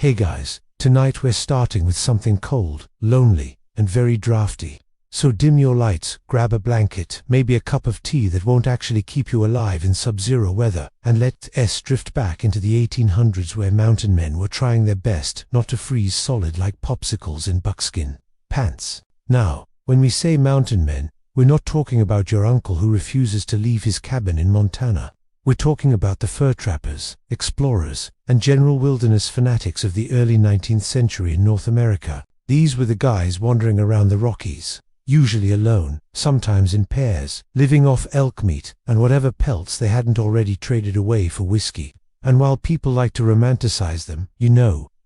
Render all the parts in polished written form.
Hey guys, tonight we're starting with something cold, lonely, and very drafty. So dim your lights, grab a blanket, maybe a cup of tea that won't actually keep you alive in sub-zero weather, and let's drift back into the 1800s where mountain men were trying their best not to freeze solid like popsicles in buckskin pants. Now, when we say mountain men, we're not talking about your uncle who refuses to leave his cabin in Montana. We're talking about the fur trappers, explorers, and general wilderness fanatics of the early 19th century in North America. These were the guys wandering around the Rockies, usually alone, sometimes in pairs, living off elk meat and whatever pelts they hadn't already traded away for whiskey. And while people like to romanticize them,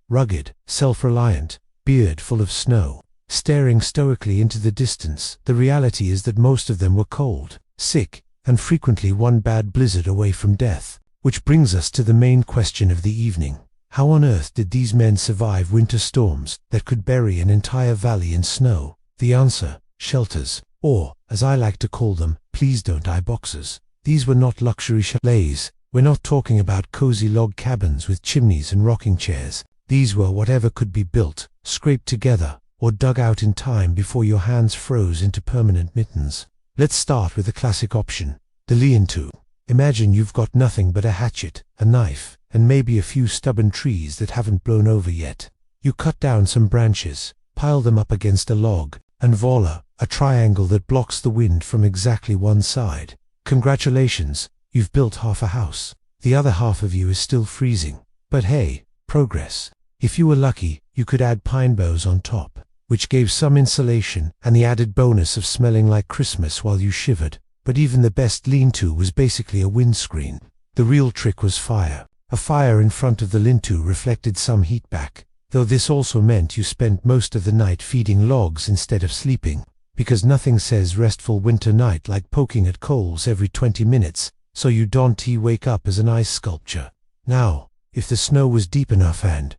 rugged, self-reliant, beard full of snow, staring stoically into the distance, the reality is that most of them were cold, sick, and frequently one bad blizzard away from death. Which brings us to the main question of the evening. How on earth did these men survive winter storms that could bury an entire valley in snow? The answer: shelters, or, as I like to call them, please don't die boxes. These were not luxury chalets. We're not talking about cozy log cabins with chimneys and rocking chairs. These were whatever could be built, scraped together, or dug out in time before your hands froze into permanent mittens. Let's start with the classic option, the lean-to. Imagine you've got nothing but a hatchet, a knife, and maybe a few stubborn trees that haven't blown over yet. You cut down some branches, pile them up against a log, and voila, a triangle that blocks the wind from exactly one side. Congratulations, you've built half a house. The other half of you is still freezing. But hey, progress. If you were lucky, you could add pine boughs on top, which gave some insulation and the added bonus of smelling like Christmas while you shivered. But even the best lean-to was basically a windscreen. The real trick was fire. A fire in front of the lean-to reflected some heat back, though this also meant you spent most of the night feeding logs instead of sleeping, because nothing says restful winter night like poking at coals every 20 minutes, so you don't wake up as an ice sculpture. Now, if the snow was deep enough and,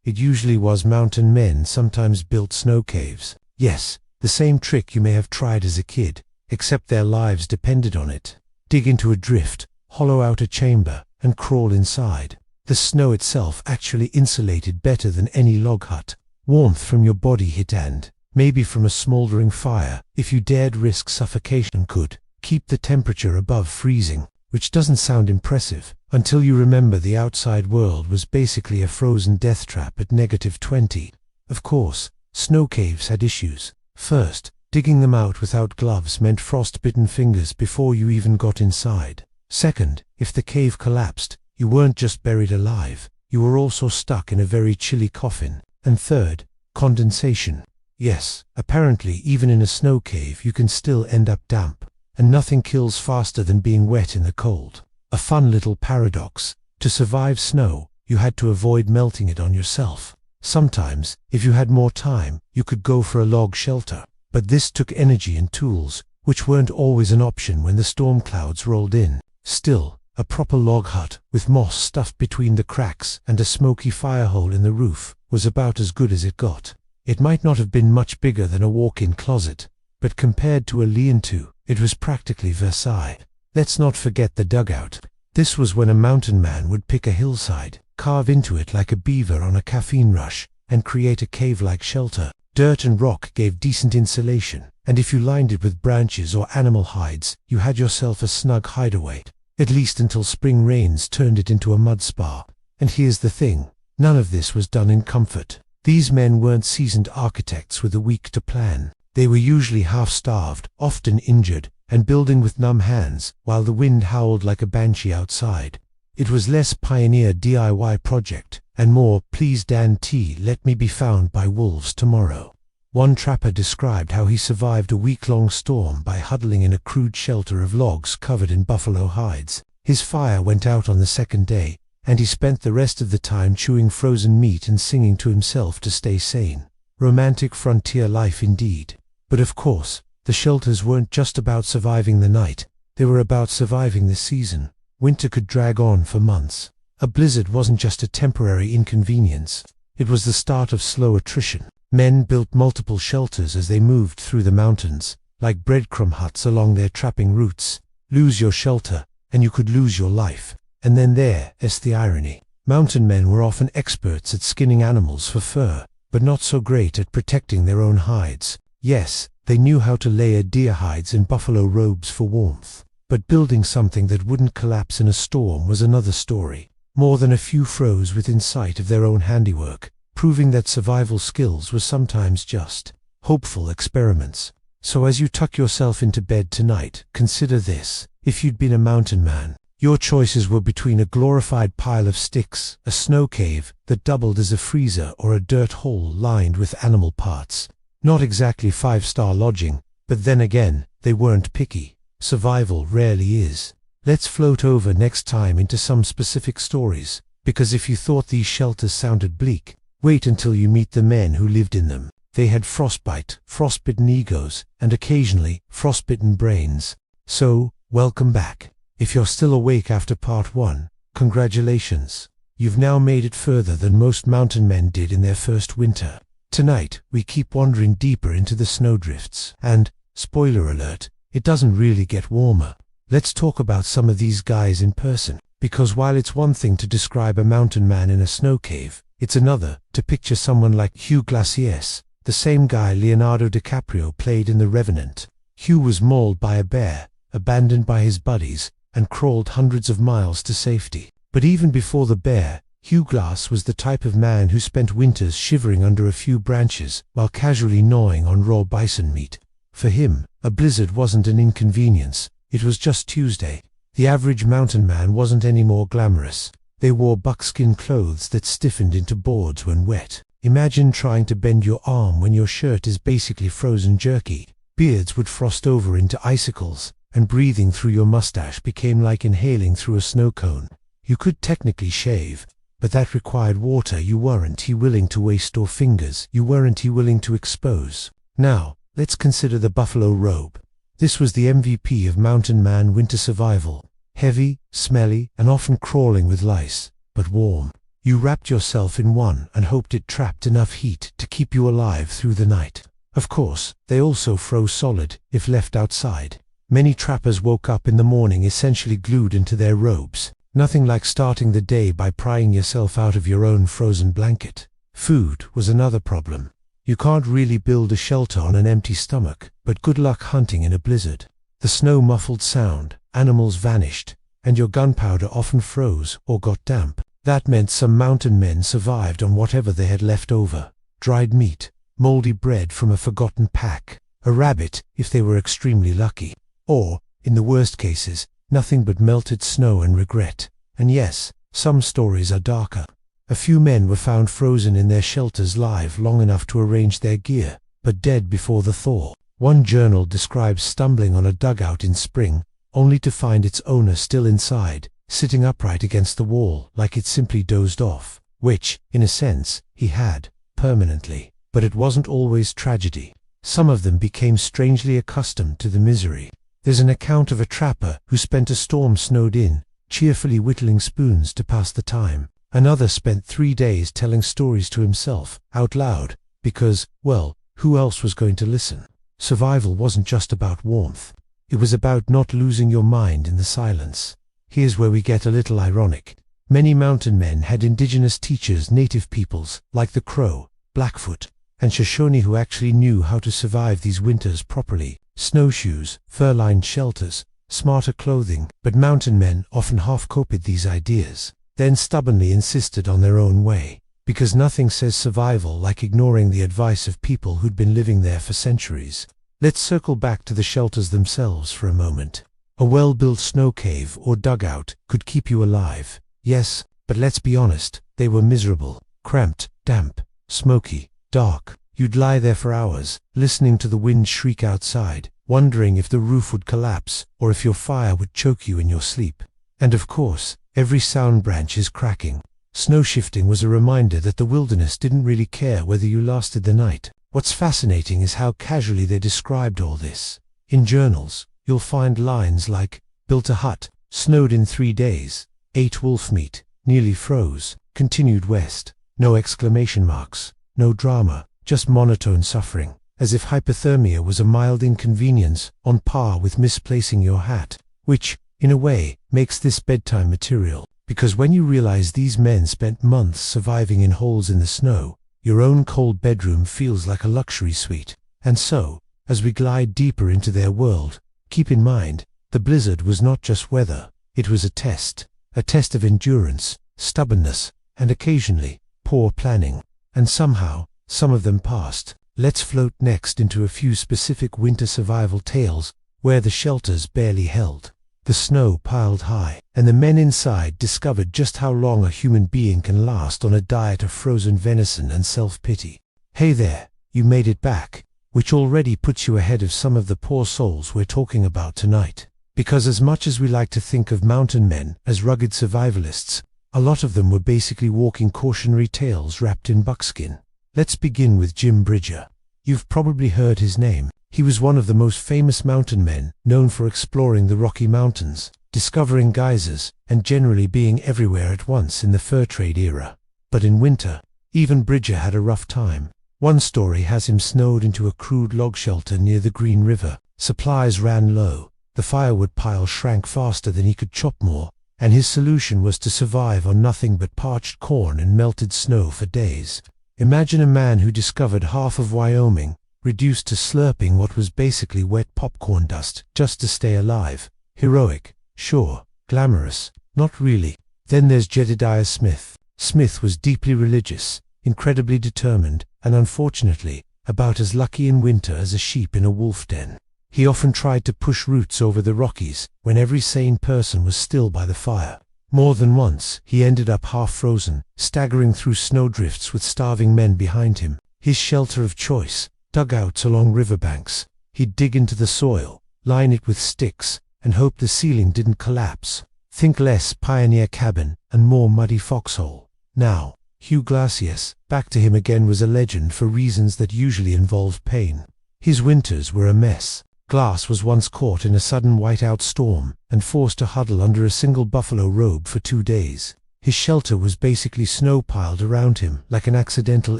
it usually was, mountain men sometimes built snow caves. Yes, the same trick you may have tried as a kid, except their lives depended on it. Dig into a drift, hollow out a chamber, and crawl inside. The snow itself actually insulated better than any log hut. Warmth from your body heat and, maybe from a smoldering fire, if you dared risk suffocation, could keep the temperature above freezing, which doesn't sound impressive, until you remember the outside world was basically a frozen death trap at -20. Of course, snow caves had issues. First, digging them out without gloves meant frostbitten fingers before you even got inside. Second, if the cave collapsed, you weren't just buried alive, you were also stuck in a very chilly coffin. And third, condensation. Yes, apparently even in a snow cave you can still end up damp, and nothing kills faster than being wet in the cold. A fun little paradox. To survive snow, you had to avoid melting it on yourself. Sometimes, if you had more time, you could go for a log shelter. But this took energy and tools, which weren't always an option when the storm clouds rolled in. Still, a proper log hut, with moss stuffed between the cracks and a smoky fire hole in the roof, was about as good as it got. It might not have been much bigger than a walk-in closet, but compared to a lean-to, it was practically Versailles. Let's not forget the dugout. This was when a mountain man would pick a hillside, carve into it like a beaver on a caffeine rush, and create a cave-like shelter. Dirt and rock gave decent insulation, and if you lined it with branches or animal hides, you had yourself a snug hideaway. At least until spring rains turned it into a mud spa. And here's the thing, none of this was done in comfort. These men weren't seasoned architects with a week to plan. They were usually half-starved, often injured, and building with numb hands, while the wind howled like a banshee outside. It was less pioneer DIY project, and more, please Dan T, let me be found by wolves tomorrow. One trapper described how he survived a week-long storm by huddling in a crude shelter of logs covered in buffalo hides. His fire went out on the second day, and he spent the rest of the time chewing frozen meat and singing to himself to stay sane. Romantic frontier life indeed. But of course, the shelters weren't just about surviving the night, they were about surviving the season. Winter could drag on for months. A blizzard wasn't just a temporary inconvenience, it was the start of slow attrition. Men built multiple shelters as they moved through the mountains, like breadcrumb huts along their trapping routes. Lose your shelter, and you could lose your life. And then there's the irony. Mountain men were often experts at skinning animals for fur, but not so great at protecting their own hides. Yes, they knew how to layer deer hides in buffalo robes for warmth, but building something that wouldn't collapse in a storm was another story. More than a few froze within sight of their own handiwork, proving that survival skills were sometimes just hopeful experiments. So as you tuck yourself into bed tonight, consider this. If you'd been a mountain man, your choices were between a glorified pile of sticks, a snow cave that doubled as a freezer, or a dirt hole lined with animal parts. Not exactly 5-star lodging, but then again, they weren't picky. Survival rarely is. Let's float over next time into some specific stories, because if you thought these shelters sounded bleak, wait until you meet the men who lived in them. They had frostbite, frostbitten egos, and occasionally, frostbitten brains. So, welcome back. If you're still awake after part 1, congratulations. You've now made it further than most mountain men did in their first winter. Tonight, we keep wandering deeper into the snowdrifts, and, spoiler alert, it doesn't really get warmer. Let's talk about some of these guys in person, because while it's one thing to describe a mountain man in a snow cave, it's another to picture someone like Hugh Glaciers, the same guy Leonardo DiCaprio played in The Revenant. Hugh was mauled by a bear, abandoned by his buddies, and crawled hundreds of miles to safety. But even before the bear, Hugh Glass was the type of man who spent winters shivering under a few branches while casually gnawing on raw bison meat. For him, a blizzard wasn't an inconvenience, it was just Tuesday. The average mountain man wasn't any more glamorous. They wore buckskin clothes that stiffened into boards when wet. Imagine trying to bend your arm when your shirt is basically frozen jerky. Beards would frost over into icicles, and breathing through your mustache became like inhaling through a snow cone. You could technically shave, but that required water you weren't willing to waste or fingers you weren't willing to expose. Now, let's consider the buffalo robe. This was the MVP of mountain man winter survival. Heavy, smelly, and often crawling with lice, but warm. You wrapped yourself in one and hoped it trapped enough heat to keep you alive through the night. Of course, they also froze solid if left outside. Many trappers woke up in the morning essentially glued into their robes. Nothing like starting the day by prying yourself out of your own frozen blanket. Food was another problem. You can't really build a shelter on an empty stomach, but good luck hunting in a blizzard. The snow muffled sound, animals vanished, and your gunpowder often froze or got damp. That meant some mountain men survived on whatever they had left over. Dried meat, moldy bread from a forgotten pack, a rabbit if they were extremely lucky, or, in the worst cases, nothing but melted snow and regret. And yes, some stories are darker. A few men were found frozen in their shelters live long enough to arrange their gear, but dead before the thaw. One journal describes stumbling on a dugout in spring, only to find its owner still inside, sitting upright against the wall like it simply dozed off, which, in a sense, he had, permanently. But it wasn't always tragedy. Some of them became strangely accustomed to the misery. There's an account of a trapper who spent a storm snowed in, cheerfully whittling spoons to pass the time. Another spent 3 days telling stories to himself, out loud, because, well, who else was going to listen? Survival wasn't just about warmth. It was about not losing your mind in the silence. Here's where we get a little ironic. Many mountain men had indigenous teachers, native peoples, like the Crow, Blackfoot, and Shoshone, who actually knew how to survive these winters properly. Snowshoes, fur-lined shelters, smarter clothing, but mountain men often half-copied these ideas, then stubbornly insisted on their own way, because nothing says survival like ignoring the advice of people who'd been living there for centuries. Let's circle back to the shelters themselves for a moment. A well-built snow cave or dugout could keep you alive. Yes, but let's be honest, they were miserable, cramped, damp, smoky, dark. You'd lie there for hours, listening to the wind shriek outside, wondering if the roof would collapse or if your fire would choke you in your sleep. And of course, every sound branch is cracking. Snow shifting was a reminder that the wilderness didn't really care whether you lasted the night. What's fascinating is how casually they described all this. In journals, you'll find lines like, built a hut, snowed in 3 days, ate wolf meat, nearly froze, continued west. No exclamation marks, no drama, just monotone suffering, as if hypothermia was a mild inconvenience on par with misplacing your hat, which, in a way, makes this bedtime material. Because when you realize these men spent months surviving in holes in the snow, your own cold bedroom feels like a luxury suite. And so, as we glide deeper into their world, keep in mind, the blizzard was not just weather, it was a test of endurance, stubbornness, and occasionally, poor planning. And somehow, some of them passed. Let's float next into a few specific winter survival tales, where the shelters barely held. The snow piled high, and the men inside discovered just how long a human being can last on a diet of frozen venison and self-pity. Hey there, you made it back, which already puts you ahead of some of the poor souls we're talking about tonight. Because as much as we like to think of mountain men as rugged survivalists, a lot of them were basically walking cautionary tales wrapped in buckskin. Let's begin with Jim Bridger. You've probably heard his name. He was one of the most famous mountain men, known for exploring the Rocky Mountains, discovering geysers, and generally being everywhere at once in the fur trade era. But in winter, even Bridger had a rough time. One story has him snowed into a crude log shelter near the Green River. Supplies ran low, the firewood pile shrank faster than he could chop more, and his solution was to survive on nothing but parched corn and melted snow for days. Imagine a man who discovered half of Wyoming, reduced to slurping what was basically wet popcorn dust just to stay alive. Heroic, sure. Glamorous, not really. Then there's Jedediah Smith. Smith was deeply religious, incredibly determined, and unfortunately, about as lucky in winter as a sheep in a wolf den. He often tried to push roots over the Rockies when every sane person was still by the fire. More than once, he ended up half-frozen, staggering through snowdrifts with starving men behind him. His shelter of choice, dugouts along riverbanks. He'd dig into the soil, line it with sticks, and hope the ceiling didn't collapse. Think less pioneer cabin and more muddy foxhole. Now, Hugh Glacius, back to him again, was a legend for reasons that usually involve pain. His winters were a mess. Glass was once caught in a sudden whiteout storm and forced to huddle under a single buffalo robe for 2 days. His shelter was basically snow piled around him like an accidental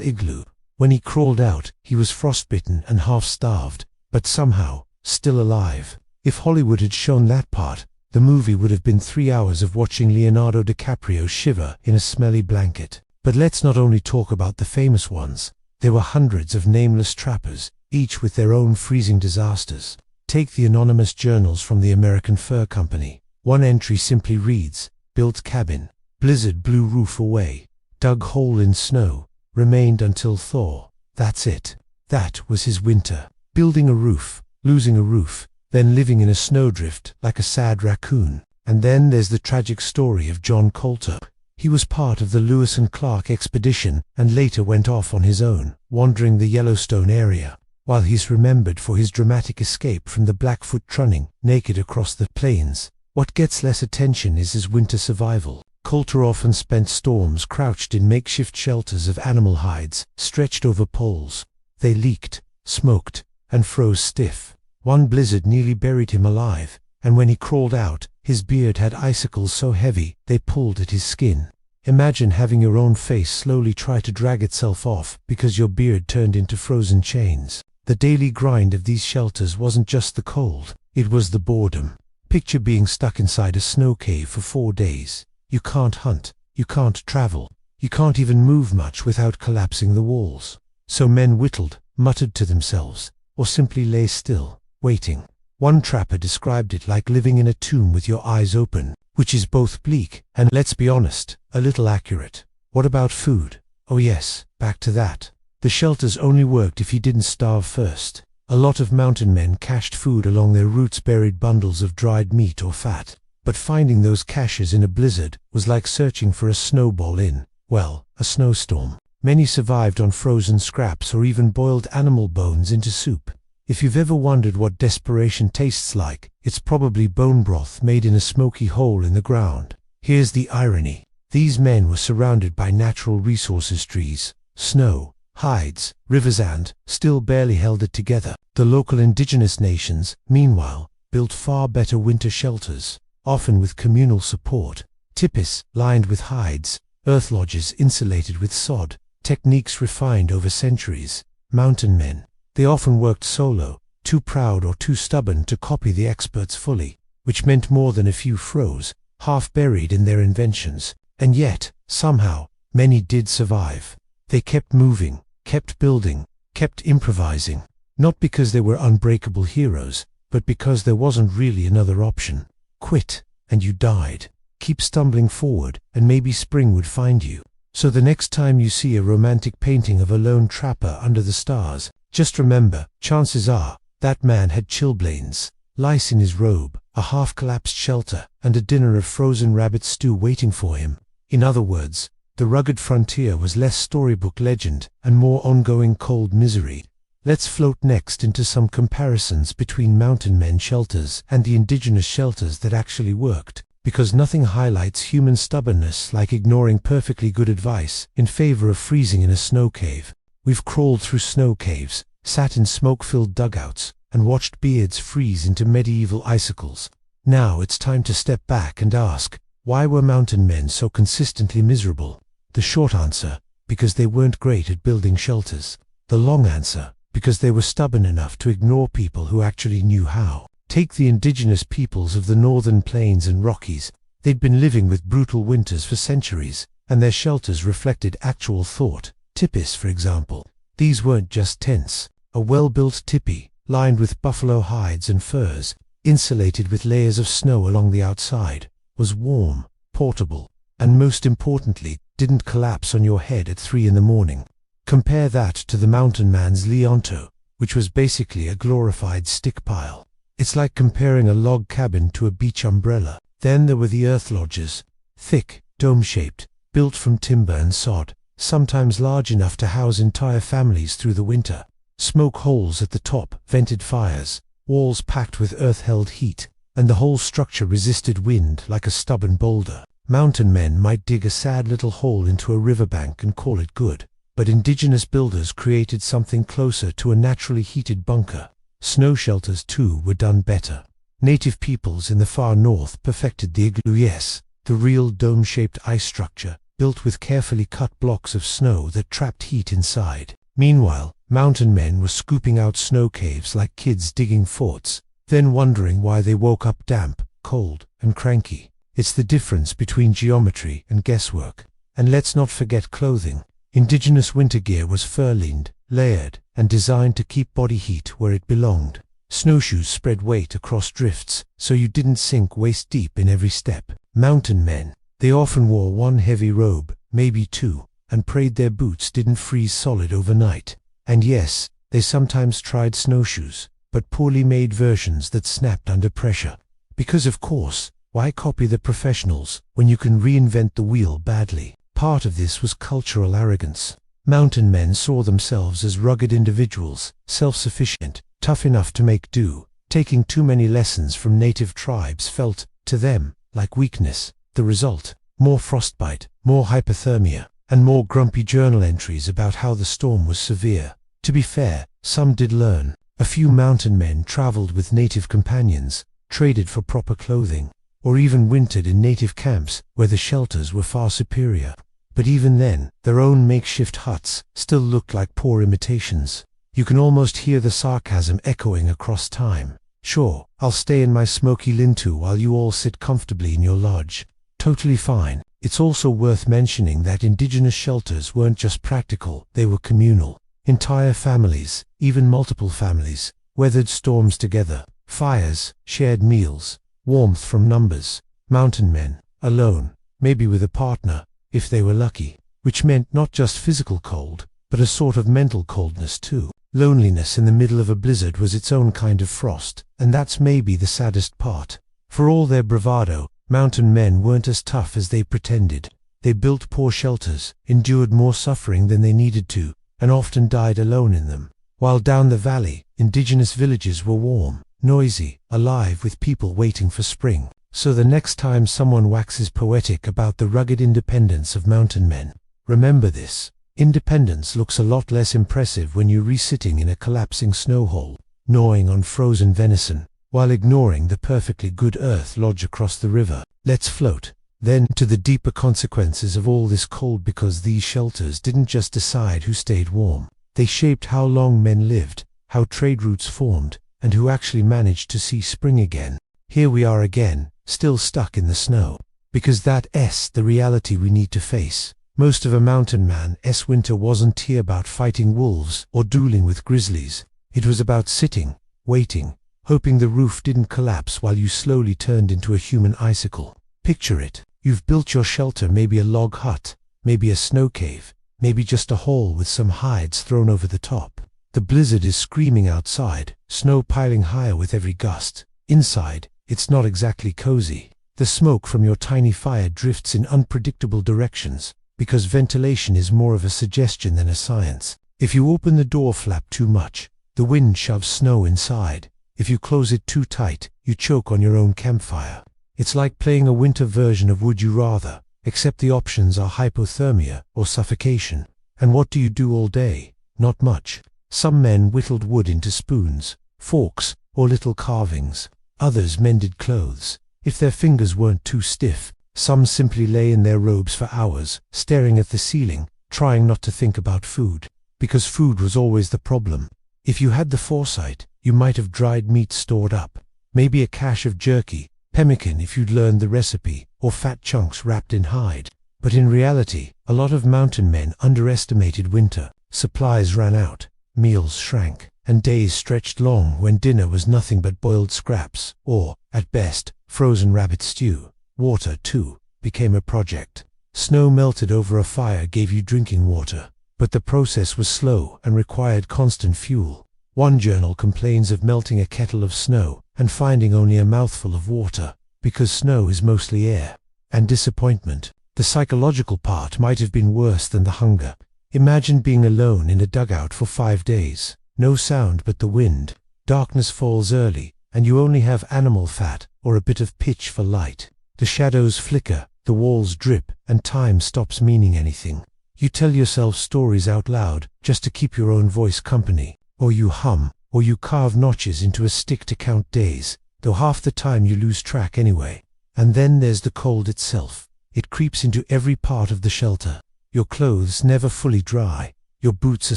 igloo. When he crawled out, he was frostbitten and half-starved, but somehow, still alive. If Hollywood had shown that part, the movie would have been 3 hours of watching Leonardo DiCaprio shiver in a smelly blanket. But let's not only talk about the famous ones. There were hundreds of nameless trappers, each with their own freezing disasters. Take the anonymous journals from the American Fur Company. One entry simply reads, "Built cabin, blizzard blew roof away, dug hole in snow, remained until thaw." That's it. That was his winter. Building a roof, losing a roof, then living in a snowdrift like a sad raccoon. And then there's the tragic story of John Coulter. He was part of the Lewis and Clark expedition and later went off on his own, wandering the Yellowstone area. While he's remembered for his dramatic escape from the Blackfoot trunning, naked across the plains, what gets less attention is his winter survival. Coulter often spent storms crouched in makeshift shelters of animal hides, stretched over poles. They leaked, smoked, and froze stiff. One blizzard nearly buried him alive, and when he crawled out, his beard had icicles so heavy they pulled at his skin. Imagine having your own face slowly try to drag itself off because your beard turned into frozen chains. The daily grind of these shelters wasn't just the cold, it was the boredom. Picture being stuck inside a snow cave for 4 days. You can't hunt, you can't travel, you can't even move much without collapsing the walls. So men whittled, muttered to themselves, or simply lay still, waiting. One trapper described it like living in a tomb with your eyes open, which is both bleak and, let's be honest, a little accurate. What about food? Oh yes, back to that. The shelters only worked if he didn't starve first. A lot of mountain men cached food along their routes, buried bundles of dried meat or fat. But finding those caches in a blizzard was like searching for a snowball in, well, a snowstorm. Many survived on frozen scraps or even boiled animal bones into soup. If you've ever wondered what desperation tastes like, it's probably bone broth made in a smoky hole in the ground. Here's the irony. These men were surrounded by natural resources: trees, snow, hides, rivers, and still barely held it together. The local indigenous nations, meanwhile, built far better winter shelters, often with communal support. Tipis lined with hides, earth lodges insulated with sod, techniques refined over centuries. Mountain men, they often worked solo, too proud or too stubborn to copy the experts fully, which meant more than a few froze. half buried in their inventions, and yet, somehow, many did survive. They kept moving, kept building, kept improvising, not because they were unbreakable heroes, but because there wasn't really another option. Quit, and you died. Keep stumbling forward, and maybe spring would find you. So the next time you see a romantic painting of a lone trapper under the stars, just remember, chances are, that man had chilblains, lice in his robe, a half-collapsed shelter, and a dinner of frozen rabbit stew waiting for him. In other words, the rugged frontier was less storybook legend and more ongoing cold misery. Let's float next into some comparisons between mountain men shelters and the indigenous shelters that actually worked, because nothing highlights human stubbornness like ignoring perfectly good advice in favor of freezing in a snow cave. We've crawled through snow caves, sat in smoke-filled dugouts, and watched beards freeze into medieval icicles. Now it's time to step back and ask, why were mountain men so consistently miserable? The short answer, because they weren't great at building shelters. The long answer, because they were stubborn enough to ignore people who actually knew how. Take the indigenous peoples of the northern plains and Rockies. They'd been living with brutal winters for centuries, and their shelters reflected actual thought. Tipis, for example. These weren't just tents. A well-built tipi, lined with buffalo hides and furs, insulated with layers of snow along the outside, was warm, portable, and most importantly, didn't collapse on your head at 3 in the morning. Compare that to the mountain man's lean-to, which was basically a glorified stick pile. It's like comparing a log cabin to a beach umbrella. Then there were the earth lodges, thick, dome-shaped, built from timber and sod, sometimes large enough to house entire families through the winter. Smoke holes at the top vented fires, walls packed with earth-held heat, and the whole structure resisted wind like a stubborn boulder. Mountain men might dig a sad little hole into a riverbank and call it good, but indigenous builders created something closer to a naturally heated bunker. Snow shelters, too, were done better. Native peoples in the far north perfected the igloo, yes, the real dome-shaped ice structure, built with carefully cut blocks of snow that trapped heat inside. Meanwhile, mountain men were scooping out snow caves like kids digging forts, then wondering why they woke up damp, cold, and cranky. It's the difference between geometry and guesswork. And let's not forget clothing. Indigenous winter gear was fur-lined, layered, and designed to keep body heat where it belonged. Snowshoes spread weight across drifts, so you didn't sink waist-deep in every step. Mountain men, they often wore one heavy robe, maybe two, and prayed their boots didn't freeze solid overnight. And yes, they sometimes tried snowshoes, but poorly made versions that snapped under pressure. Because of course, why copy the professionals when you can reinvent the wheel badly? Part of this was cultural arrogance. Mountain men saw themselves as rugged individuals, self-sufficient, tough enough to make do. Taking too many lessons from native tribes felt, to them, like weakness. The result, more frostbite, more hypothermia, and more grumpy journal entries about how the storm was severe. To be fair, some did learn. A few mountain men traveled with native companions, traded for proper clothing, or even wintered in native camps where the shelters were far superior. But even then, their own makeshift huts still looked like poor imitations. You can almost hear the sarcasm echoing across time. Sure, I'll stay in my smoky lean-to while you all sit comfortably in your lodge. Totally fine. It's also worth mentioning that indigenous shelters weren't just practical, they were communal. Entire families, even multiple families, weathered storms together. Fires, shared meals, warmth from numbers. Mountain men, alone, maybe with a partner, if they were lucky, which meant not just physical cold, but a sort of mental coldness too. Loneliness in the middle of a blizzard was its own kind of frost, and that's maybe the saddest part. For all their bravado, mountain men weren't as tough as they pretended. They built poor shelters, endured more suffering than they needed to, and often died alone in them. While down the valley, indigenous villages were warm, noisy, alive with people waiting for spring. So the next time someone waxes poetic about the rugged independence of mountain men, remember this. Independence looks a lot less impressive when you're re-sitting in a collapsing snowhole, gnawing on frozen venison, while ignoring the perfectly good earth lodge across the river. Let's float, then, to the deeper consequences of all this cold, because these shelters didn't just decide who stayed warm. They shaped how long men lived, how trade routes formed, and who actually managed to see spring again. Here we are again, still stuck in the snow. because that's the reality we need to face. Most of a mountain man's winter wasn't here about fighting wolves or dueling with grizzlies. It was about sitting, waiting, hoping the roof didn't collapse while you slowly turned into a human icicle. Picture it. You've built your shelter, maybe a log hut, maybe a snow cave, maybe just a hole with some hides thrown over the top. The blizzard is screaming outside, snow piling higher with every gust. Inside, it's not exactly cozy. The smoke from your tiny fire drifts in unpredictable directions, because ventilation is more of a suggestion than a science. If you open the door flap too much, the wind shoves snow inside. If you close it too tight, you choke on your own campfire. It's like playing a winter version of Would You Rather, except the options are hypothermia or suffocation. And what do you do all day? Not much. Some men whittled wood into spoons, forks, or little carvings. Others mended clothes. If their fingers weren't too stiff, some simply lay in their robes for hours, staring at the ceiling, trying not to think about food. Because food was always the problem. If you had the foresight, you might have dried meat stored up. Maybe a cache of jerky, pemmican if you'd learned the recipe, or fat chunks wrapped in hide. But in reality, a lot of mountain men underestimated winter. Supplies ran out, meals shrank, and days stretched long when dinner was nothing but boiled scraps, or, at best, frozen rabbit stew. Water, too, became a project. Snow melted over a fire gave you drinking water, but the process was slow and required constant fuel. One journal complains of melting a kettle of snow and finding only a mouthful of water, because snow is mostly air. And disappointment. The psychological part might have been worse than the hunger. Imagine being alone in a dugout for 5 days. No sound but the wind. Darkness falls early, and you only have animal fat or a bit of pitch for light. The shadows flicker, the walls drip, and time stops meaning anything. You tell yourself stories out loud just to keep your own voice company. Or you hum, or you carve notches into a stick to count days, though half the time you lose track anyway. And then there's the cold itself. It creeps into every part of the shelter. Your clothes never fully dry. Your boots are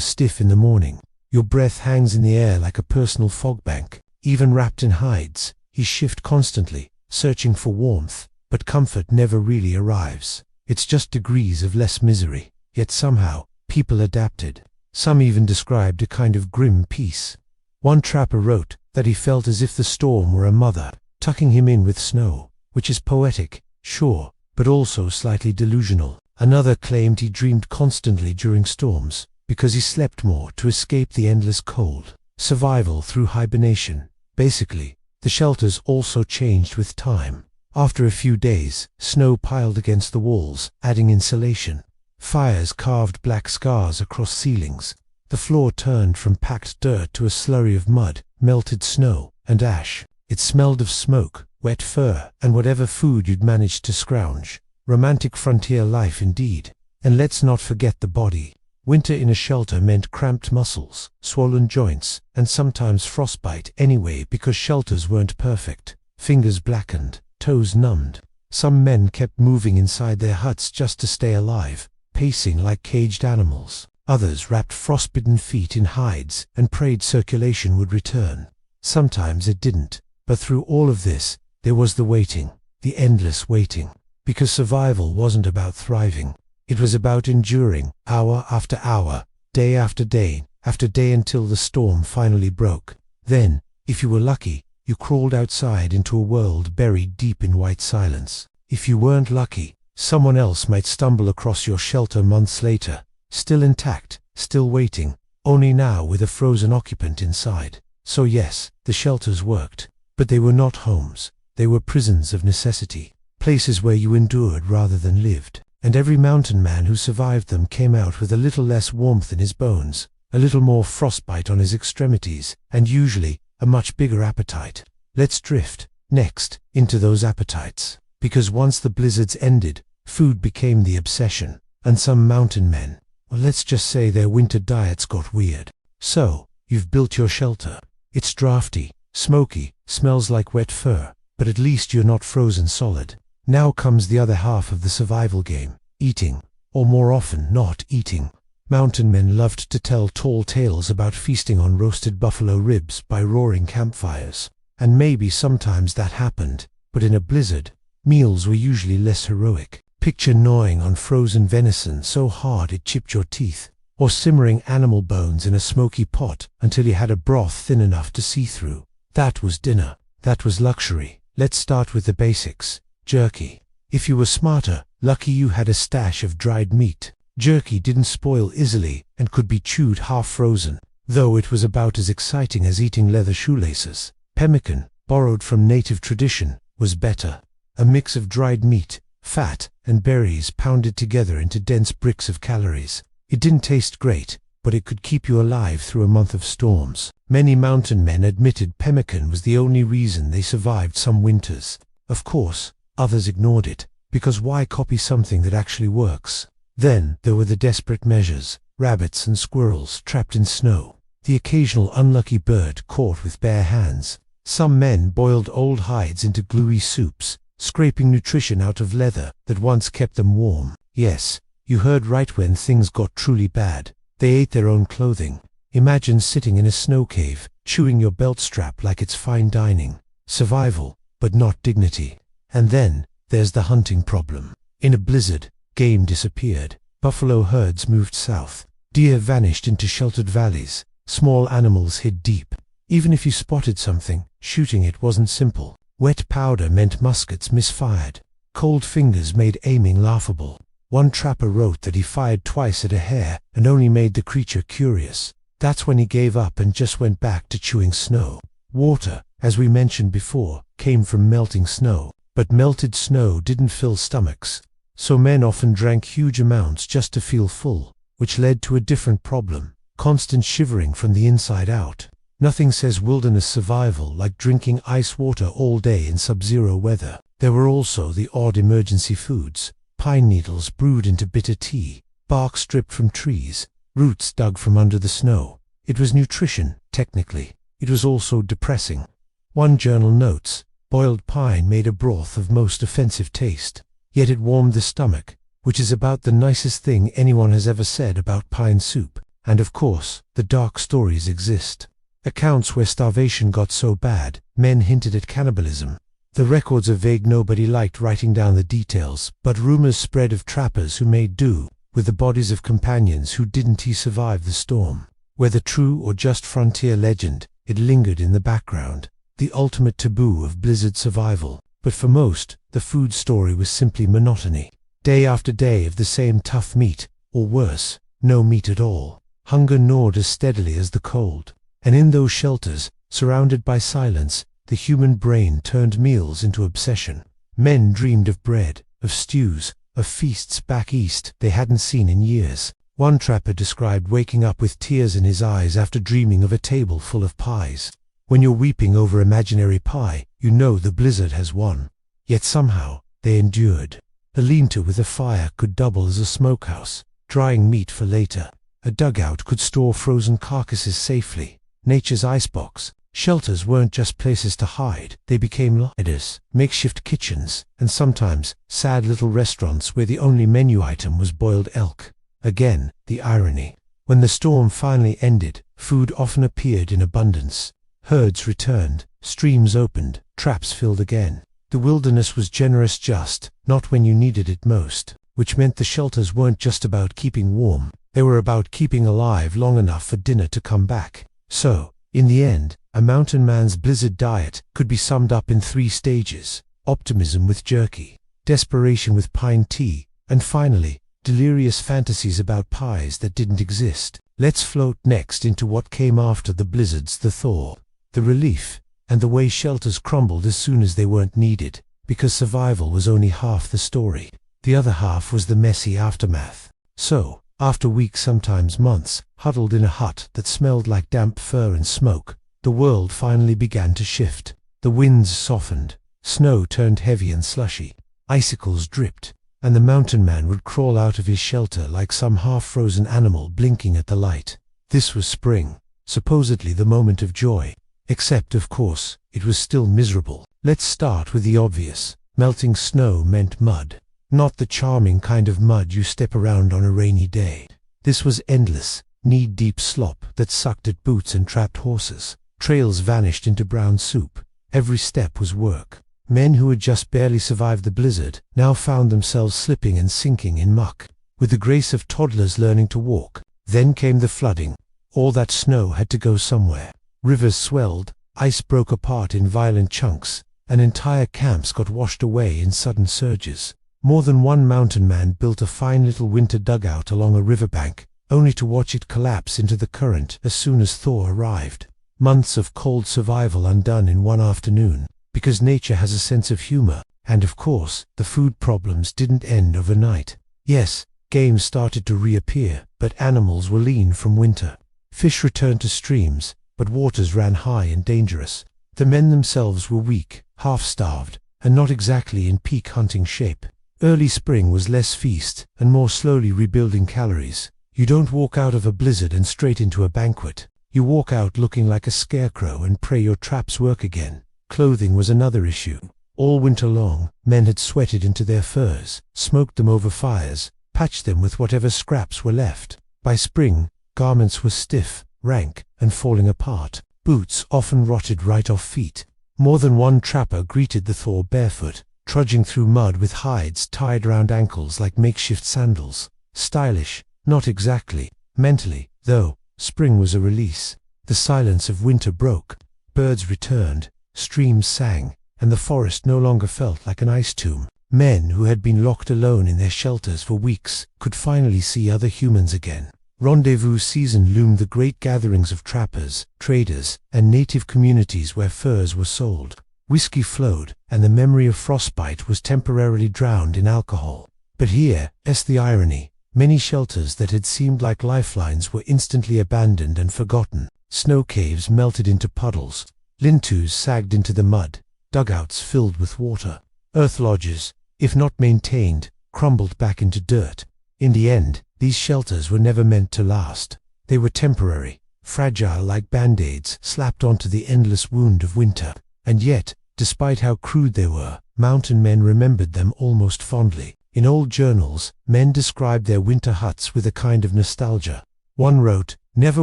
stiff in the morning. Your breath hangs in the air like a personal fog bank. Even wrapped in hides, you shift constantly, searching for warmth, but comfort never really arrives. It's just degrees of less misery. Yet somehow, people adapted. Some even described a kind of grim peace. One trapper wrote that he felt as if the storm were a mother, tucking him in with snow, which is poetic, sure, but also slightly delusional. Another claimed he dreamed constantly during storms, because he slept more to escape the endless cold. Survival through hibernation. Basically, the shelters also changed with time. After a few days, snow piled against the walls, adding insulation. Fires carved black scars across ceilings. The floor turned from packed dirt to a slurry of mud, melted snow, and ash. It smelled of smoke, wet fur, and whatever food you'd managed to scrounge. Romantic frontier life indeed. And let's not forget the body. Winter in a shelter meant cramped muscles, swollen joints, and sometimes frostbite anyway because shelters weren't perfect. Fingers blackened, toes numbed. Some men kept moving inside their huts just to stay alive, pacing like caged animals. Others wrapped frostbitten feet in hides and prayed circulation would return. Sometimes it didn't, but through all of this, there was the waiting, the endless waiting. Because survival wasn't about thriving. It was about enduring, hour after hour, day after day, after day until the storm finally broke. Then, if you were lucky, you crawled outside into a world buried deep in white silence. If you weren't lucky, someone else might stumble across your shelter months later, still intact, still waiting, only now with a frozen occupant inside. So yes, the shelters worked, but they were not homes. They were prisons of necessity, places where you endured rather than lived. And every mountain man who survived them came out with a little less warmth in his bones, a little more frostbite on his extremities, and usually a much bigger appetite. Let's drift, next, into those appetites. Because once the blizzards ended, food became the obsession, and some mountain men, well, let's just say their winter diets got weird. So, you've built your shelter. It's drafty, smoky, smells like wet fur, but at least you're not frozen solid. Now comes the other half of the survival game, eating, or more often not eating. Mountain men loved to tell tall tales about feasting on roasted buffalo ribs by roaring campfires. And maybe sometimes that happened, but in a blizzard, Meals were usually less heroic. Picture gnawing on frozen venison so hard it chipped your teeth, or simmering animal bones in a smoky pot until you had a broth thin enough to see through. That was dinner. That was luxury. Let's start with the basics. Jerky. If you were smarter, lucky you had a stash of dried meat. Jerky didn't spoil easily and could be chewed half frozen, though it was about as exciting as eating leather shoelaces. Pemmican, borrowed from native tradition, was better. A mix of dried meat, fat, and berries pounded together into dense bricks of calories. It didn't taste great, but it could keep you alive through a month of storms. Many mountain men admitted pemmican was the only reason they survived some winters. Of course, others ignored it, because why copy something that actually works? Then there were the desperate measures: rabbits and squirrels trapped in snow, the occasional unlucky bird caught with bare hands. Some men boiled old hides into gluey soups, scraping nutrition out of leather that once kept them warm. Yes, you heard right, when things got truly bad, they ate their own clothing. Imagine sitting in a snow cave, chewing your belt strap like it's fine dining. Survival, but not dignity. And then there's the hunting problem. In a blizzard, game disappeared. Buffalo herds moved south. Deer vanished into sheltered valleys. Small animals hid deep. Even if you spotted something, shooting it wasn't simple. Wet powder meant muskets misfired. Cold fingers made aiming laughable. One trapper wrote that he fired twice at a hare and only made the creature curious. That's when he gave up and just went back to chewing snow. Water, as we mentioned before, came from melting snow. But melted snow didn't fill stomachs, so men often drank huge amounts just to feel full, which led to a different problem: constant shivering from the inside out. Nothing says wilderness survival like drinking ice water all day in sub-zero weather. There were also the odd emergency foods: pine needles brewed into bitter tea, bark stripped from trees, roots dug from under the snow. It was nutrition, technically. It was also depressing. One journal notes, boiled pine made a broth of most offensive taste, yet it warmed the stomach, which is about the nicest thing anyone has ever said about pine soup. And of course, the dark stories exist. Accounts where starvation got so bad, men hinted at cannibalism. The records are vague. Nobody liked writing down the details, but rumors spread of trappers who made do with the bodies of companions who didn't survive the storm. Whether true or just frontier legend, it lingered in the background, the ultimate taboo of blizzard survival. But for most, the food story was simply monotony. Day after day of the same tough meat, or worse, no meat at all. Hunger gnawed as steadily as the cold. And in those shelters, surrounded by silence, the human brain turned meals into obsession. Men dreamed of bread, of stews, of feasts back east they hadn't seen in years. One trapper described waking up with tears in his eyes after dreaming of a table full of pies. When you're weeping over imaginary pie, you know the blizzard has won. Yet somehow, they endured. A lean-to with a fire could double as a smokehouse, drying meat for later. A dugout could store frozen carcasses safely. Nature's icebox. Shelters weren't just places to hide, they became larders, makeshift kitchens, and sometimes sad little restaurants where the only menu item was boiled elk. Again, the irony. When the storm finally ended, food often appeared in abundance. Herds returned, streams opened, traps filled again. The wilderness was generous, just not when you needed it most, which meant the shelters weren't just about keeping warm, they were about keeping alive long enough for dinner to come back. So, in the end, a mountain man's blizzard diet could be summed up in 3 stages: optimism with jerky, desperation with pine tea, and finally, delirious fantasies about pies that didn't exist. Let's float next into what came after the blizzards: the thaw, the relief, and the way shelters crumbled as soon as they weren't needed, because survival was only half the story. The other half was the messy aftermath. So, after weeks, sometimes months, huddled in a hut that smelled like damp fur and smoke, the world finally began to shift. The winds softened, snow turned heavy and slushy, icicles dripped, and the mountain man would crawl out of his shelter like some half-frozen animal blinking at the light. This was spring, supposedly the moment of joy. Except, of course, it was still miserable. Let's start with the obvious. Melting snow meant mud. Not the charming kind of mud you step around on a rainy day. This was endless, knee-deep slop that sucked at boots and trapped horses. Trails vanished into brown soup. Every step was work. Men who had just barely survived the blizzard now found themselves slipping and sinking in muck, with the grace of toddlers learning to walk. Then came the flooding. All that snow had to go somewhere. Rivers swelled, ice broke apart in violent chunks, and entire camps got washed away in sudden surges. More than one mountain man built a fine little winter dugout along a riverbank, only to watch it collapse into the current as soon as thaw arrived. Months of cold survival undone in one afternoon, because nature has a sense of humor, and of course, the food problems didn't end overnight. Yes, game started to reappear, but animals were lean from winter. Fish returned to streams, but waters ran high and dangerous. The men themselves were weak, half-starved, and not exactly in peak hunting shape. Early spring was less feast, and more slowly rebuilding calories. You don't walk out of a blizzard and straight into a banquet. You walk out looking like a scarecrow and pray your traps work again. Clothing was another issue. All winter long, men had sweated into their furs, smoked them over fires, patched them with whatever scraps were left. By spring, garments were stiff, rank, and falling apart. Boots often rotted right off feet. More than one trapper greeted the thaw barefoot, trudging through mud with hides tied round ankles like makeshift sandals. Stylish, not exactly. Mentally, though, spring was a release. The silence of winter broke. Birds returned, streams sang, and the forest no longer felt like an ice tomb. Men who had been locked alone in their shelters for weeks could finally see other humans again. Rendezvous season loomed, the great gatherings of trappers, traders, and native communities where furs were sold. Whiskey flowed, and the memory of frostbite was temporarily drowned in alcohol. But here's the irony. Many shelters that had seemed like lifelines were instantly abandoned and forgotten. Snow caves melted into puddles. Lean-tos sagged into the mud. Dugouts filled with water. Earth lodges, if not maintained, crumbled back into dirt. In the end, these shelters were never meant to last. They were temporary, fragile like band-aids slapped onto the endless wound of winter. And yet, despite how crude they were, mountain men remembered them almost fondly. In old journals, men described their winter huts with a kind of nostalgia. One wrote, "Never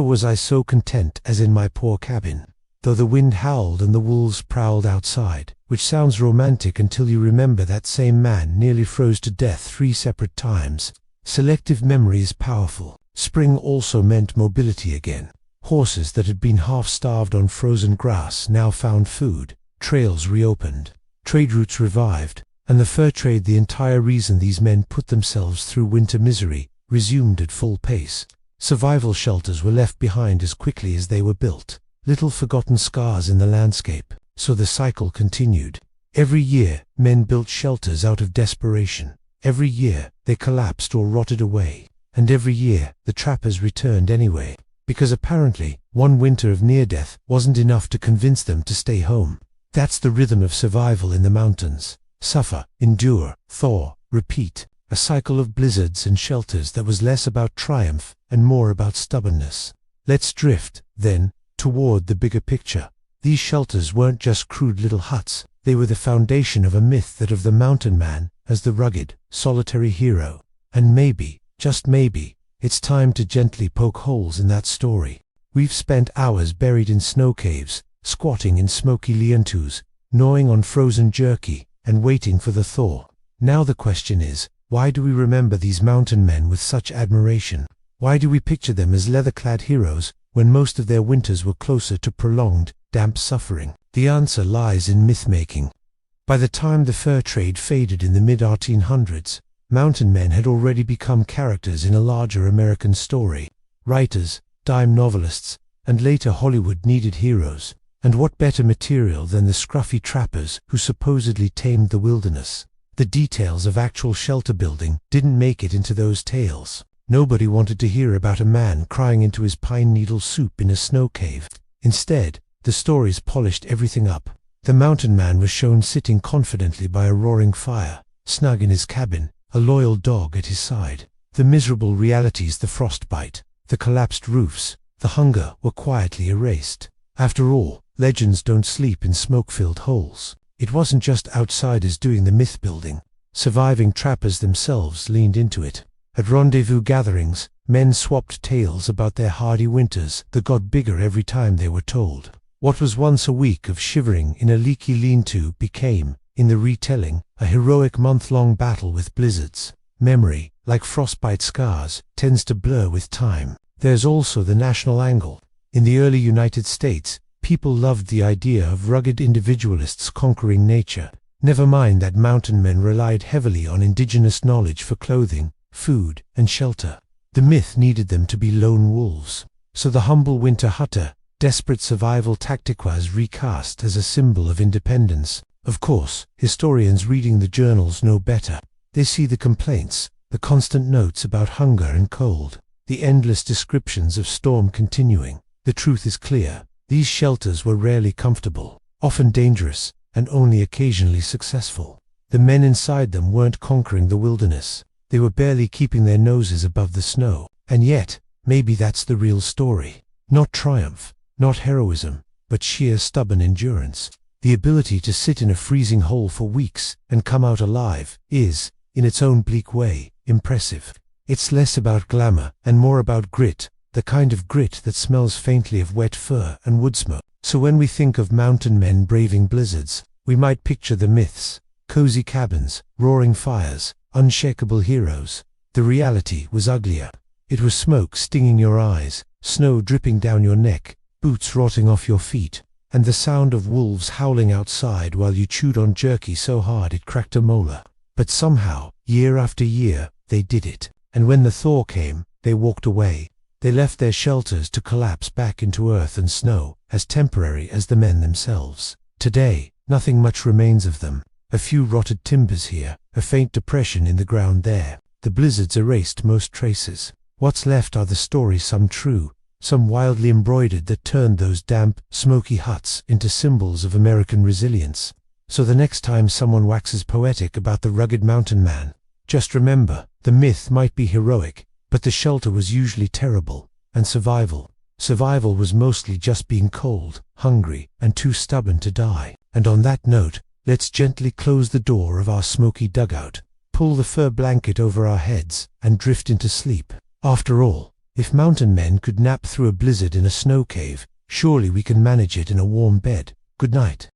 was I so content as in my poor cabin." Though the wind howled and the wolves prowled outside, which sounds romantic until you remember that same man nearly froze to death 3 separate times. Selective memory is powerful. Spring also meant mobility again. Horses that had been half-starved on frozen grass now found food. Trails reopened. Trade routes revived. And the fur trade, the entire reason these men put themselves through winter misery, resumed at full pace. Survival shelters were left behind as quickly as they were built. Little forgotten scars in the landscape. So the cycle continued. Every year, men built shelters out of desperation. Every year, they collapsed or rotted away. And every year, the trappers returned anyway. Because apparently, one winter of near-death wasn't enough to convince them to stay home. That's the rhythm of survival in the mountains. Suffer, endure, thaw, repeat. A cycle of blizzards and shelters that was less about triumph and more about stubbornness. Let's drift, then, toward the bigger picture. These shelters weren't just crude little huts. They were the foundation of a myth, that of the mountain man as the rugged, solitary hero. And maybe, just maybe, it's time to gently poke holes in that story. We've spent hours buried in snow caves, squatting in smoky lean-tos, gnawing on frozen jerky, and waiting for the thaw. Now the question is, why do we remember these mountain men with such admiration? Why do we picture them as leather-clad heroes when most of their winters were closer to prolonged, damp suffering? The answer lies in myth-making. By the time the fur trade faded in the mid-1800s, mountain men had already become characters in a larger American story. Writers, dime novelists, and later Hollywood needed heroes. And what better material than the scruffy trappers who supposedly tamed the wilderness? The details of actual shelter building didn't make it into those tales. Nobody wanted to hear about a man crying into his pine needle soup in a snow cave. Instead, the stories polished everything up. The mountain man was shown sitting confidently by a roaring fire, snug in his cabin, a loyal dog at his side. The miserable realities, the frostbite, the collapsed roofs, the hunger, were quietly erased. After all, legends don't sleep in smoke-filled holes. It wasn't just outsiders doing the myth-building. Surviving trappers themselves leaned into it. At rendezvous gatherings, men swapped tales about their hardy winters that got bigger every time they were told. What was once a week of shivering in a leaky lean-to became, In the retelling, a heroic month-long battle with blizzards. Memory, like frostbite scars, tends to blur with time. There's also the national angle. In the early United States, people loved the idea of rugged individualists conquering nature. Never mind that mountain men relied heavily on indigenous knowledge for clothing, food, and shelter. The myth needed them to be lone wolves. So the humble winter hutter, desperate survival tactic, was recast as a symbol of independence. Of course, historians reading the journals know better. They see the complaints, the constant notes about hunger and cold, the endless descriptions of storm continuing. The truth is clear. These shelters were rarely comfortable, often dangerous, and only occasionally successful. The men inside them weren't conquering the wilderness. They were barely keeping their noses above the snow. And yet, maybe that's the real story. Not triumph, not heroism, but sheer stubborn endurance. The ability to sit in a freezing hole for weeks and come out alive is, in its own bleak way, impressive. It's less about glamour and more about grit, the kind of grit that smells faintly of wet fur and wood smoke. So when we think of mountain men braving blizzards, we might picture the myths: cozy cabins, roaring fires, unshakable heroes. The reality was uglier. It was smoke stinging your eyes, snow dripping down your neck, boots rotting off your feet, and the sound of wolves howling outside while you chewed on jerky so hard it cracked a molar. But somehow, year after year, they did it. And when the thaw came, they walked away. They left their shelters to collapse back into earth and snow, as temporary as the men themselves. Today, nothing much remains of them. A few rotted timbers here, a faint depression in the ground there. The blizzards erased most traces. What's left are the stories, some true, some wildly embroidered, that turned those damp, smoky huts into symbols of American resilience. So the next time someone waxes poetic about the rugged mountain man, just remember, the myth might be heroic, but the shelter was usually terrible, and survival was mostly just being cold, hungry, and too stubborn to die. And on that note, let's gently close the door of our smoky dugout, pull the fur blanket over our heads, and drift into sleep. After all, if mountain men could nap through a blizzard in a snow cave, surely we can manage it in a warm bed. Good night.